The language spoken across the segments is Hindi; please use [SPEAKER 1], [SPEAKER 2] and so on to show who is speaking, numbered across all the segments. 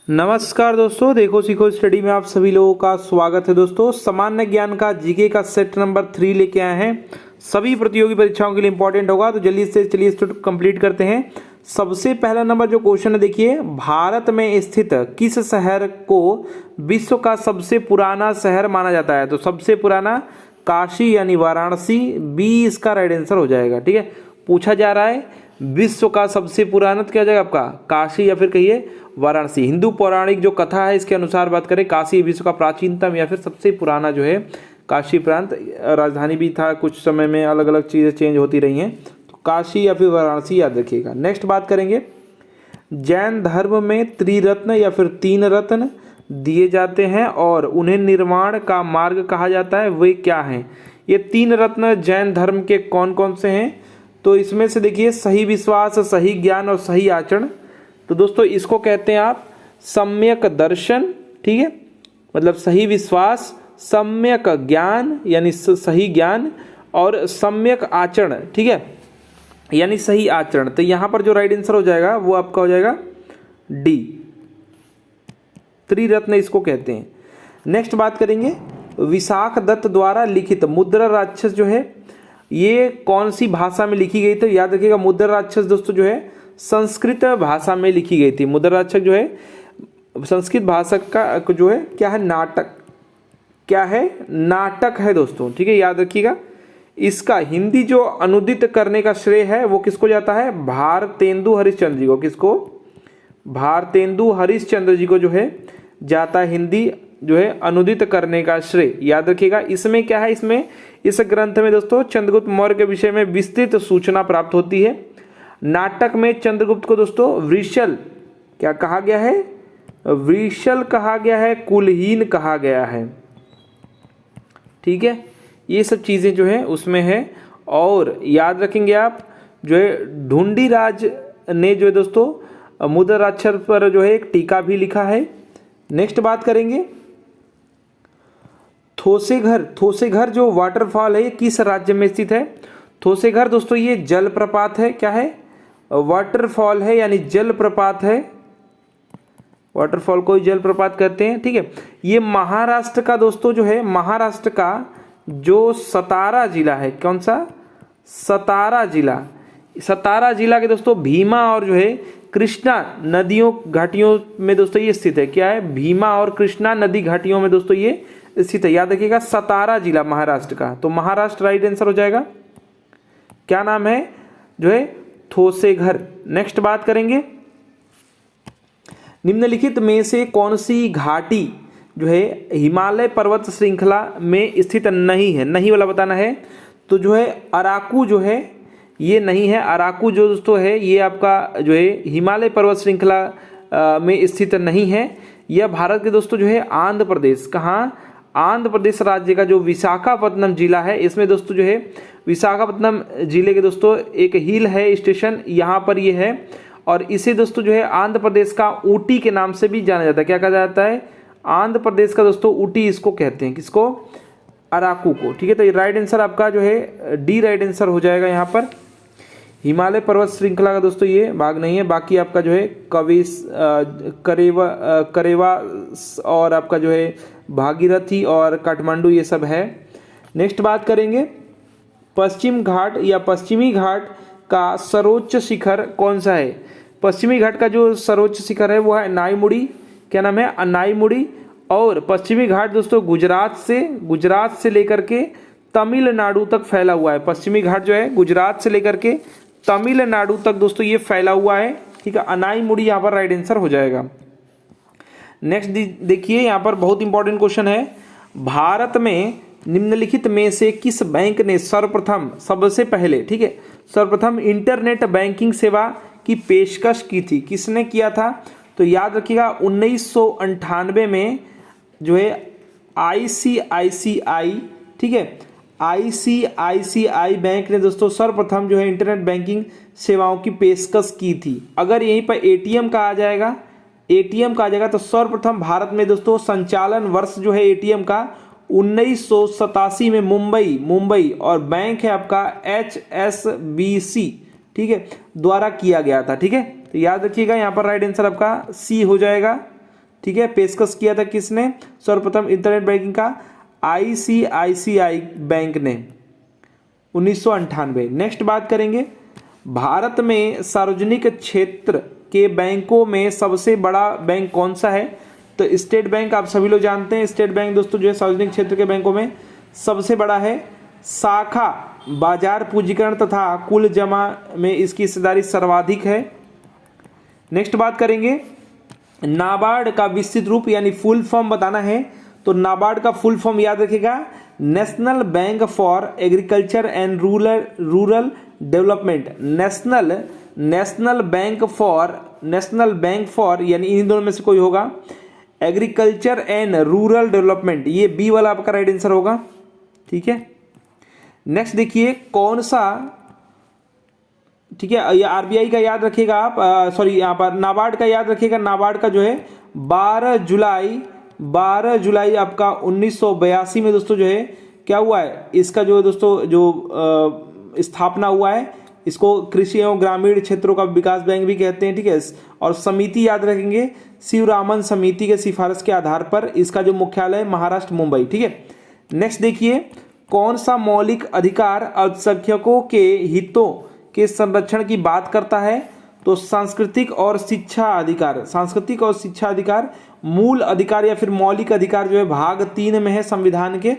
[SPEAKER 1] नमस्कार दोस्तों, देखो सीखो स्टडी में आप सभी लोगों का स्वागत है। दोस्तों सामान्य ज्ञान का जीके का सेट नंबर 3 लेके आए हैं। सभी प्रतियोगी परीक्षाओं के लिए इंपॉर्टेंट होगा, तो जल्दी से चलिए इसको कंप्लीट करते हैं। सबसे पहला नंबर जो क्वेश्चन है देखिए, भारत में स्थित किस शहर को विश्व का सबसे पुराना शहर माना जाता है? तो सबसे पुराना काशी यानी वाराणसी, बी इसका राइट आंसर हो जाएगा। ठीक है, पूछा जा रहा है विश्व का सबसे पुराना तो क्या हो जाएगा आपका काशी या फिर कहिए वाराणसी। हिंदू पौराणिक जो कथा है इसके अनुसार बात करें, काशी विश्व का प्राचीनतम या फिर सबसे पुराना जो है काशी प्रांत, राजधानी भी था कुछ समय में, अलग अलग चीज़ें चेंज होती रही हैं, तो काशी या फिर वाराणसी याद रखिएगा। नेक्स्ट बात करेंगे, जैन धर्म में त्रिरत्न या फिर 3 रत्न दिए जाते हैं और उन्हें निर्वाण का मार्ग कहा जाता है, वे क्या हैं? ये 3 रत्न जैन धर्म के कौन कौन से हैं? तो इसमें से देखिए, सही विश्वास, सही ज्ञान और सही आचरण। तो दोस्तों इसको कहते हैं आप सम्यक दर्शन। ठीक है, मतलब सही विश्वास, सम्यक ज्ञान यानी सही ज्ञान और सम्यक आचरण। ठीक है, यानी सही आचरण। तो यहां पर जो राइट आंसर हो जाएगा वो आपका हो जाएगा डी, त्रिरत्न इसको कहते हैं। नेक्स्ट बात करेंगे, विशाख दत्त द्वारा लिखित मुद्रा राक्षस जो है ये कौन सी भाषा में लिखी गई? तो याद रखिएगा, मुद्रा राक्षस दोस्तों जो है संस्कृत भाषा में लिखी गई थी। मुद्रा राक्षस जो है संस्कृत भाषा का जो है क्या है, नाटक। क्या है? नाटक है दोस्तों। ठीक है, याद रखिएगा। इसका हिंदी जो अनुदित करने का श्रेय है वो किसको जाता है? भारतेंदु हरिश्चंद्र जी को। किसको? भारतेंदु हरिश्चंद्र जी को जो है जाता है हिंदी जो है अनुदित करने का श्रेय। याद रखिएगा। इसमें क्या है, इसमें इस ग्रंथ में दोस्तों चंद्रगुप्त मौर्य के विषय में विस्तृत सूचना प्राप्त होती है। नाटक में चंद्रगुप्त को दोस्तों वृषल क्या कहा गया है? वृषल कहा गया है, कुलहीन कहा गया है। ठीक है, ये सब चीजें जो है उसमें है। और याद रखेंगे आप जो है ढूंढीराज ने जो है दोस्तों मुद्रा राक्षस पर जो है एक टीका भी लिखा है। नेक्स्ट बात करेंगे, थोसेघर जो वाटरफॉल है ये किस राज्य में स्थित है? थोसेघर दोस्तों ये जलप्रपात है। क्या है? वाटरफॉल है यानी जलप्रपात है। वाटरफॉल को ही जलप्रपात कहते हैं। ठीक है, ये महाराष्ट्र का दोस्तों जो है, महाराष्ट्र का जो सतारा जिला है, कौन सा? सतारा जिला। सतारा जिला के दोस्तों भीमा और जो है कृष्णा नदियों घाटियों में दोस्तों ये स्थित है। क्या है? भीमा और कृष्णा नदी घाटियों में दोस्तों ये स्थित है। याद रखिएगा, सतारा जिला महाराष्ट्र का। तो महाराष्ट्र राइट आंसर हो जाएगा। क्या नाम है? जो है थोसेघर। नेक्स्ट बात करेंगे, निम्नलिखित में से कौन सी घाटी जो है हिमालय पर्वत श्रृंखला में स्थित नहीं है? नहीं वाला बताना है। तो जो है अराकू जो है ये नहीं है। अराकू जो दोस्तों है ये आपका जो है हिमालय पर्वत श्रृंखला में स्थित नहीं है। यह भारत के दोस्तों जो है आंध्र प्रदेश, कहाँ? आंध्र प्रदेश राज्य का जो विशाखापट्टनम जिला है, इसमें दोस्तों जो है विशाखापट्टनम जिले के दोस्तों एक हिल है स्टेशन, यहाँ पर ये है। और इसे दोस्तों जो है आंध्र प्रदेश का ऊटी के नाम से भी जाना जाता है। क्या कहा जाता है? आंध्र प्रदेश का दोस्तों ऊटी इसको कहते हैं। किसको? अराकू को। ठीक है, तो राइट आंसर आपका जो है डी राइट आंसर हो जाएगा। यहाँ पर हिमालय पर्वत श्रृंखला का दोस्तों ये भाग नहीं है। बाकी आपका जो है करेवा और आपका जो है भागीरथी और काठमांडू ये सब है। नेक्स्ट बात करेंगे, पश्चिम घाट या पश्चिमी घाट का सर्वोच्च शिखर कौन सा है? पश्चिमी घाट का जो सर्वोच्च शिखर है वो है अनाईमुड़ी। क्या नाम है? अनाईमुड़ी। और पश्चिमी घाट दोस्तों गुजरात से लेकर के तमिलनाडु तक फैला हुआ है। पश्चिमी घाट जो है गुजरात से लेकर के तमिलनाडु तक दोस्तों ये फैला हुआ है। ठीक है, अनाईमुड़ी यहाँ पर राइट आंसर हो जाएगा। नेक्स्ट देखिए, यहाँ पर बहुत इंपॉर्टेंट क्वेश्चन है, भारत में निम्नलिखित में से किस बैंक ने सर्वप्रथम, सबसे पहले, ठीक है, सर्वप्रथम इंटरनेट बैंकिंग सेवा की पेशकश की थी? किसने किया था? तो याद रखिएगा 1998 में जो है ICICI, ठीक है, ICICI बैंक ने दोस्तों सर्वप्रथम जो है इंटरनेट बैंकिंग सेवाओं की पेशकश की थी। अगर यहीं पर एटीएम का आ जाएगा, तो सर्वप्रथम भारत में दोस्तों संचालन वर्ष जो है एटीएम का 1987 में मुंबई और बैंक है आपका HSBC, ठीक है, द्वारा किया गया था। ठीक है, तो याद रखिएगा यहाँ पर राइट आंसर आपका सी हो जाएगा। ठीक है, पेशकश किया था किसने? सर्वप्रथम इंटरनेट बैंकिंग का आईसीआईसीआई बैंक ने 1998। नेक्स्ट बात करेंगे, भारत में सार्वजनिक क्षेत्र के बैंकों में सबसे बड़ा बैंक कौन सा है? तो स्टेट बैंक आप सभी लोग जानते हैं। स्टेट बैंक दोस्तों जो है सार्वजनिक क्षेत्र के बैंकों में सबसे बड़ा है। शाखा बाजार पूंजीकरण तथा कुल जमा में इसकी हिस्सेदारी सर्वाधिक है। नेक्स्ट बात करेंगे, नाबार्ड का विस्तृत रूप यानी फुल फॉर्म बताना है। तो नाबार्ड का फुल फॉर्म याद रखिएगा, national bank for agriculture and rural development. National bank for यानी इन दोनों में से कोई होगा, एग्रीकल्चर एंड रूरल डेवलपमेंट, ये बी वाला आपका राइट आंसर होगा। ठीक है, नेक्स्ट देखिए कौन सा, ठीक है, ये आरबीआई का याद रखिएगा आप, सॉरी यहाँ पर नाबार्ड का याद रखिएगा। नाबार्ड का जो है 12 जुलाई आपका 1982 में दोस्तों जो है क्या हुआ है, इसका जो है दोस्तों जो स्थापना हुआ है। इसको कृषि एवं ग्रामीण क्षेत्रों का विकास बैंक भी कहते हैं। ठीक है, और समिति याद रखेंगे, शिवरामन समिति के सिफारिश के आधार पर इसका जो मुख्यालय महाराष्ट्र मुंबई। ठीक है, नेक्स्ट देखिए कौन सा मौलिक अधिकार अल्पसंख्यकों के हितों के संरक्षण की बात करता है? तो सांस्कृतिक और शिक्षा अधिकार मूल अधिकार या फिर मौलिक अधिकार जो है भाग 3 में है संविधान के।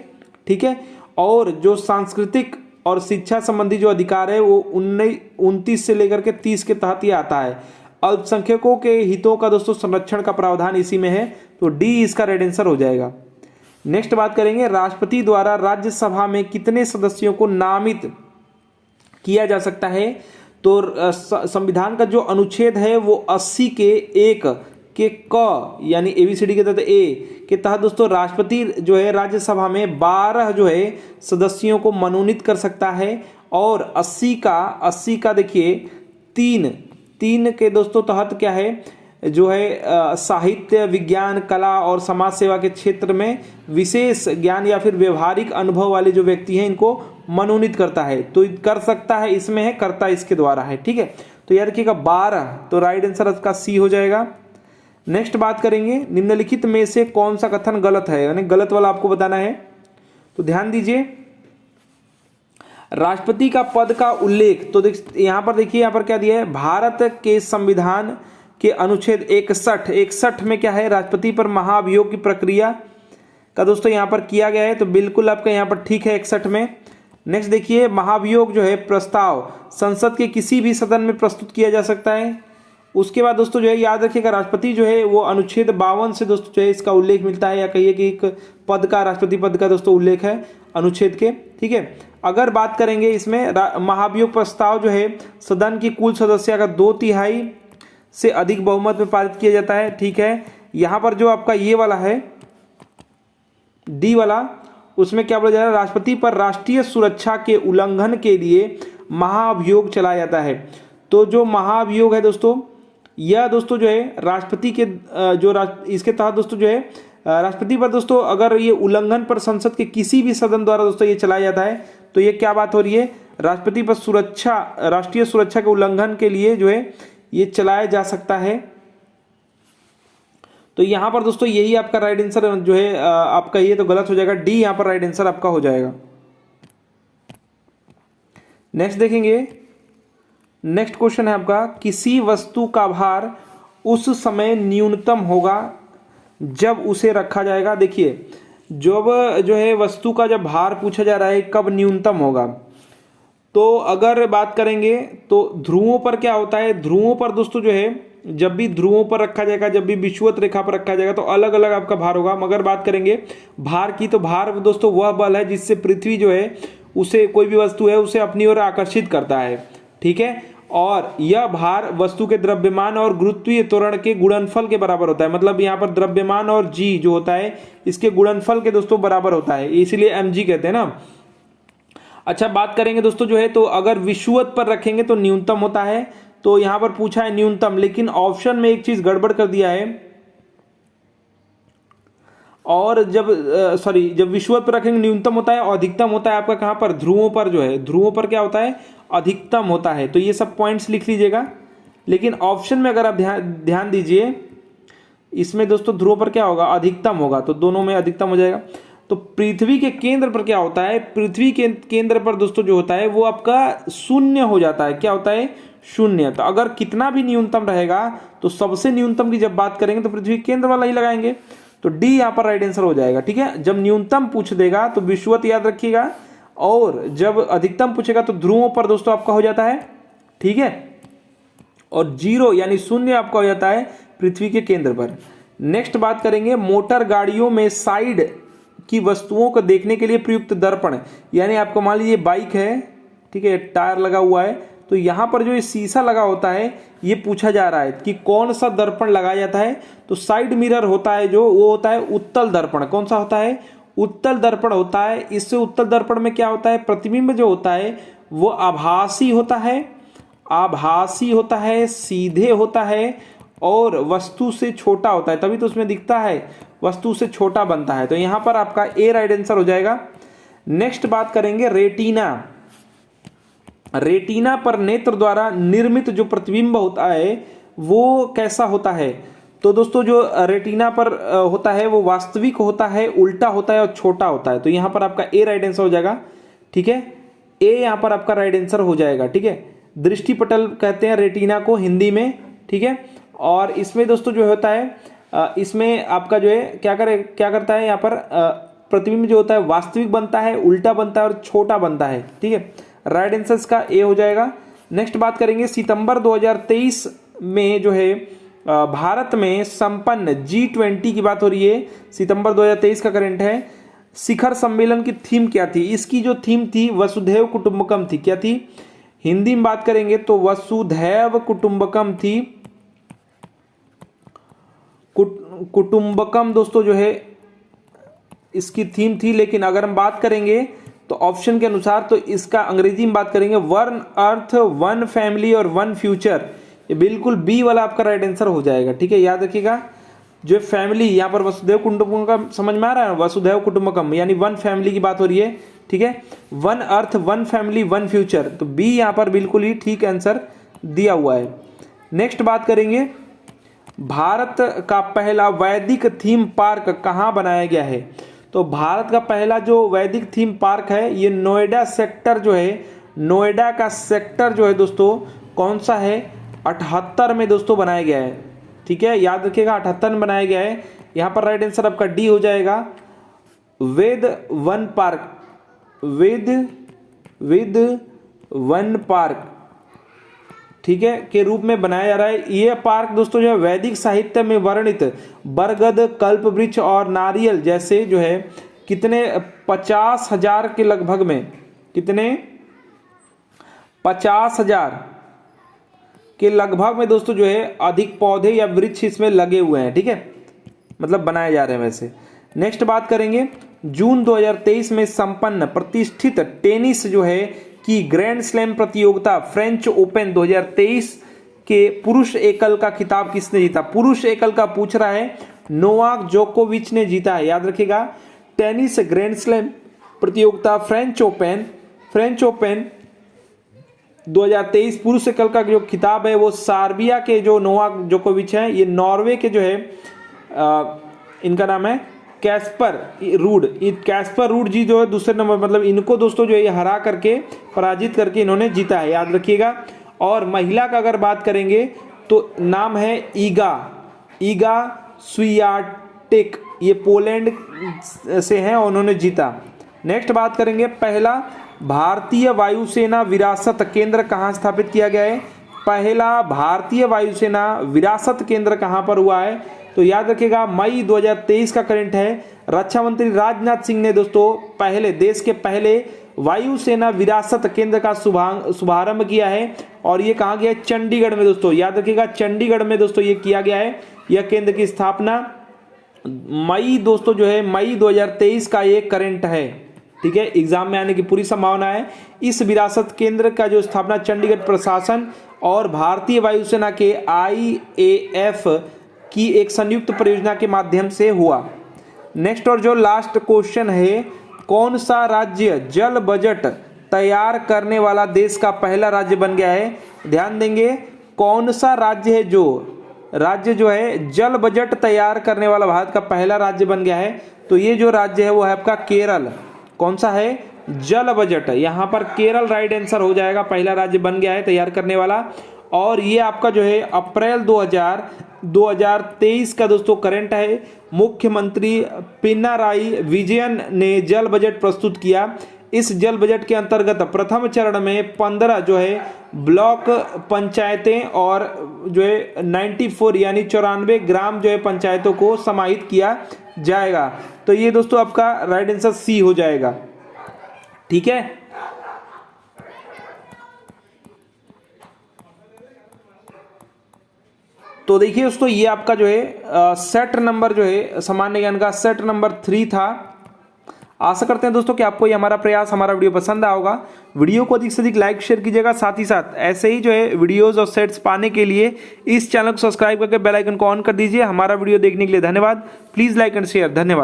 [SPEAKER 1] ठीक है, और जो सांस्कृतिक और शिक्षा संबंधी जो अधिकार है वो 29 से लेकर के 30 के तहत ही आता है। अल्पसंख्यकों के हितों का दोस्तों संरक्षण का प्रावधान इसी में है, तो डी इसका राइट आंसर हो जाएगा। नेक्स्ट बात करेंगे, राष्ट्रपति द्वारा राज्यसभा में कितने सदस्यों को नामित किया जा सकता है? तो संविधान का जो अनुच्छेद है वो 80 के 1 के क यानी एबीसीडी के तहत ए के तहत दोस्तों राष्ट्रपति जो है राज्यसभा में 12 जो है सदस्यों को मनोनीत कर सकता है। और 80 का देखिए 3 के दोस्तों तहत क्या है जो है साहित्य, विज्ञान, कला और समाज सेवा के क्षेत्र में विशेष ज्ञान या फिर व्यवहारिक अनुभव वाले जो व्यक्ति हैं इनको मनोनीत करता है। तो कर सकता है इसमें है, करता इसके द्वारा है। ठीक है, तो याद रखिएगा 12, तो राइट आंसर इसका सी हो जाएगा। नेक्स्ट बात करेंगे, निम्नलिखित में से कौन सा कथन गलत है, यानी गलत वाला आपको बताना है। तो ध्यान दीजिए, राष्ट्रपति का पद का उल्लेख, तो यहां पर देखिए, यहां पर क्या दिया है, भारत के संविधान के अनुच्छेद 61 में क्या है, राष्ट्रपति पर महाभियोग की प्रक्रिया का दोस्तों यहां पर किया गया है। तो बिल्कुल आपका यहां पर ठीक है 61 में। नेक्स्ट देखिए, महाभियोग जो है प्रस्ताव संसद के किसी भी सदन में प्रस्तुत किया जा सकता है। उसके बाद दोस्तों जो है याद रखिएगा, राष्ट्रपति जो है वो अनुच्छेद 52 से दोस्तों जो है इसका उल्लेख मिलता है, या कहिए कि एक पद का, राष्ट्रपति पद का दोस्तों उल्लेख है अनुच्छेद के। ठीक है, अगर बात करेंगे इसमें महाभियोग प्रस्ताव जो है सदन की कुल सदस्य का 2/3 से अधिक बहुमत में पारित किया जाता है। ठीक है, यहां पर जो आपका ये वाला है डी वाला, उसमें क्या बोला जा रहा है, राष्ट्रपति पर राष्ट्रीय सुरक्षा के उल्लंघन के लिए महाभियोग चलाया जाता है। तो जो महाभियोग है दोस्तों, यह दोस्तों जो है राष्ट्रपति के इसके तहत दोस्तों जो है राष्ट्रपति पर दोस्तों अगर ये उल्लंघन पर संसद के किसी भी सदन द्वारा दोस्तों ये चलाया जाता है, तो ये क्या बात हो रही है, राष्ट्रपति पर राष्ट्रीय सुरक्षा के उल्लंघन के लिए जो है ये चलाया जा सकता है। तो यहां पर दोस्तों यही आपका राइट आंसर जो है आपका ये तो गलत हो जाएगा, डी यहां पर राइट आंसर आपका हो जाएगा। नेक्स्ट देखेंगे, नेक्स्ट क्वेश्चन है आपका, किसी वस्तु का भार उस समय न्यूनतम होगा जब उसे रखा जाएगा। देखिए, जब जो है वस्तु का जब भार पूछा जा रहा है कब न्यूनतम होगा, तो अगर बात करेंगे तो ध्रुवों पर क्या होता है, ध्रुवों पर दोस्तों जो है जब भी ध्रुवों पर रखा जाएगा, जब भी विषुवत रेखा पर रखा जाएगा तो अलग अलग आपका भार होगा। मगर बात करेंगे भार की, तो भार दोस्तों वह बल है जिससे पृथ्वी जो है उसे, कोई भी वस्तु है उसे अपनी ओर आकर्षित करता है। ठीक है, और यह भार वस्तु के द्रव्यमान और गुरुत्वीय त्वरण के गुणनफल के बराबर होता है। मतलब यहाँ पर द्रव्यमान और जी जो होता है इसके गुणनफल के दोस्तों बराबर होता है, इसीलिए mg कहते हैं ना। अच्छा, बात करेंगे दोस्तों जो है, तो अगर विषुवत पर रखेंगे तो न्यूनतम होता है, तो यहां पर पूछा है न्यूनतम, लेकिन ऑप्शन में एक चीज गड़बड़ कर दिया है। और जब विषुवत पर रखेंगे न्यूनतम होता है, और अधिकतम होता है आपका कहां पर, ध्रुवों पर जो है, ध्रुवों पर क्या होता है, अधिकतम होता है। तो ये सब पॉइंट्स लिख लीजिएगा। लेकिन ऑप्शन में अगर आप ध्यान दीजिए, इसमें दोस्तों ध्रुव पर क्या होगा, अधिकतम होगा, तो दोनों में अधिकतम हो जाएगा। तो पृथ्वी के केंद्र पर क्या होता है, पृथ्वी के केंद्र पर दोस्तों जो होता है वो आपका शून्य हो जाता है। क्या होता है, शून्य। तो अगर कितना भी न्यूनतम रहेगा तो सबसे न्यूनतम की जब बात करेंगे तो पृथ्वी के केंद्र वाला ही लगाएंगे। तो डी यहाँ पर राइट आंसर हो जाएगा। ठीक है, जब न्यूनतम पूछ देगा तो विषुवत याद रखिएगा, और जब अधिकतम पूछेगा तो ध्रुवों पर दोस्तों आपका हो जाता है। ठीक है, और जीरो यानी शून्य आपका हो जाता है पृथ्वी के केंद्र पर। नेक्स्ट बात करेंगे, मोटर गाड़ियों में साइड की वस्तुओं को देखने के लिए प्रयुक्त दर्पण, यानी आपको मान लीजिए बाइक है, ठीक है, टायर लगा हुआ है, तो यहाँ पर जो ये शीशा लगा होता है ये पूछा जा रहा है कि कौन सा दर्पण लगाया जाता है। तो साइड मिरर होता है जो, वो होता है उत्तल दर्पण। कौन सा होता है, उत्तल दर्पण होता है। इससे उत्तल दर्पण में क्या होता है, प्रतिबिंब जो होता है वो आभासी होता है, आभासी होता है, सीधे होता है और वस्तु से छोटा होता है, तभी तो उसमें दिखता है, वस्तु से छोटा बनता है। तो यहां पर आपका ए राइट आंसर हो जाएगा। नेक्स्ट बात करेंगे रेटिना। रेटिना पर नेत्र द्वारा निर्मित जो प्रतिबिंब होता है वो कैसा होता है। तो दोस्तों जो रेटिना पर होता है वो वास्तविक होता है, उल्टा होता है और छोटा होता है। तो यहां पर आपका ए राइट आंसर हो जाएगा। ठीक है, ए यहां पर आपका राइट आंसर हो जाएगा। ठीक है, दृष्टिपटल कहते हैं रेटिना को हिंदी में। ठीक है, और इसमें दोस्तों जो होता है इसमें आपका जो है क्या करता है, यहाँ पर प्रतिबिंब जो होता है वास्तविक बनता है, उल्टा बनता है और छोटा बनता है। ठीक है, राइट आंसर का ए हो जाएगा। नेक्स्ट बात करेंगे, सितंबर 2023 में जो है भारत में संपन्न G20 की बात हो रही है। सितंबर 2023 का करंट है। शिखर सम्मेलन की थीम क्या थी, इसकी जो थीम थी वसुधैव कुटुंबकम थी। क्या थी, हिंदी में बात करेंगे तो वसुधैव कुटुंबकम थी। कुटुंबकम दोस्तों जो है इसकी थीम थी, लेकिन अगर हम बात करेंगे तो ऑप्शन के अनुसार तो इसका अंग्रेजी में बात करेंगे वन अर्थ, वन फैमिली और वन फ्यूचर। ये बिल्कुल बी वाला आपका राइट आंसर हो जाएगा। ठीक है, याद रखिएगा, जो फैमिली यहाँ पर वसुधैव कुटुंबकम समझ में आ रहा है, वसुधैव कुटुंबकम यानी वन फैमिली की बात हो रही है। ठीक है, one earth, one family, one future, तो बी यहाँ पर बिल्कुल ही ठीक आंसर दिया हुआ है। नेक्स्ट बात करेंगे, भारत का पहला वैदिक थीम पार्क कहाँ बनाया गया है। तो भारत का पहला जो वैदिक थीम पार्क है ये नोएडा सेक्टर जो है, नोएडा का सेक्टर जो है दोस्तों कौन सा है, 78 में दोस्तों बनाया गया है। ठीक है, याद रखिएगा 78 में बनाया गया है। यहाँ पर राइट आंसर आपका डी हो जाएगा। वेद वन पार्क, वेद वन पार्क, ठीक है, के रूप में बनाया जा रहा है। यह पार्क दोस्तों जो है वैदिक साहित्य में वर्णित बरगद, कल्प वृक्ष और नारियल जैसे जो है कितने 50,000 के लगभग में, कितने 50,000 के लगभग में दोस्तों जो है अधिक पौधे या वृक्ष इसमें लगे हुए हैं। ठीक है, मतलब बनाए जा रहे हैं वैसे। नेक्स्ट बात करेंगे, जून 2023 में संपन्न प्रतिष्ठित टेनिस जो है कि ग्रैंड स्लैम प्रतियोगिता फ्रेंच ओपन 2023 के पुरुष एकल का खिताब किसने जीता। पुरुष एकल का पूछ रहा है, नोवाक जोकोविच ने जीता है। याद रखिएगा, टेनिस ग्रैंड स्लैम प्रतियोगिता फ्रेंच ओपन 2023 पुरुष एकल का जो खिताब है वो सर्बिया के जो नोवाक जोकोविच है, ये नॉर्वे के जो है इनका नाम है कैस्पर रूड जी जो है दूसरे नंबर, मतलब इनको दोस्तों जो है ये हरा करके, पराजित करके इन्होंने जीता है। याद रखिएगा। और महिला का अगर बात करेंगे तो नाम है ईगा स्वियाटेक, ये पोलैंड से हैं और उन्होंने जीता। नेक्स्ट बात करेंगे, पहला भारतीय वायुसेना विरासत केंद्र कहाँ स्थापित किया गया है। पहला भारतीय वायुसेना विरासत केंद्र कहाँ पर हुआ है। तो याद रखिएगा, मई 2023 का करंट है। रक्षा मंत्री राजनाथ सिंह ने दोस्तों देश के पहले वायुसेना विरासत केंद्र का शुभारंभ किया है, और ये कहाँ गया है, चंडीगढ़ में दोस्तों। याद रखिएगा, चंडीगढ़ में दोस्तों ये किया गया है। यह केंद्र की स्थापना मई 2023 का ये करंट है। ठीक है, एग्जाम में आने की पूरी संभावना है। इस विरासत केंद्र का जो स्थापना चंडीगढ़ प्रशासन और भारतीय वायुसेना के IAF की एक संयुक्त परियोजना के माध्यम से हुआ। नेक्स्ट और जो लास्ट क्वेश्चन है, कौन सा राज्य जल बजट तैयार करने वाला देश का पहला राज्य बन गया है। ध्यान देंगे, कौन सा राज्य है जो राज्य जो है जल बजट तैयार करने वाला भारत का पहला राज्य बन गया है। तो ये जो राज्य है वो है आपका केरल। कौन सा है? जल बजट। यहाँ पर केरल राइट आंसर हो जाएगा, पहला राज्य बन गया है तैयार करने वाला। और ये आपका जो है अप्रैल 2023 का दोस्तों करंट है। मुख्यमंत्री पिनाराई विजयन ने जल बजट प्रस्तुत किया। इस जल बजट के अंतर्गत प्रथम चरण में 15 जो है ब्लॉक पंचायतें और जो है 94 यानी 94 ग्राम जो है पंचायतों को समाहित किया जाएगा। तो ये दोस्तों आपका राइट आंसर सी हो जाएगा। ठीक है, तो देखिए दोस्तों ये आपका जो है सेट नंबर जो है सामान्य ज्ञान का सेट नंबर 3 था। आशा करते हैं दोस्तों कि आपको ये हमारा प्रयास, हमारा वीडियो पसंद आया होगा। वीडियो को अधिक से अधिक लाइक शेयर कीजिएगा। साथ ही साथ ऐसे ही जो है वीडियोस और सेट्स पाने के लिए इस चैनल को सब्सक्राइब करके बेल आइकन को ऑन कर दीजिए। हमारा वीडियो देखने के लिए धन्यवाद। Please like and share. धन्यवाद।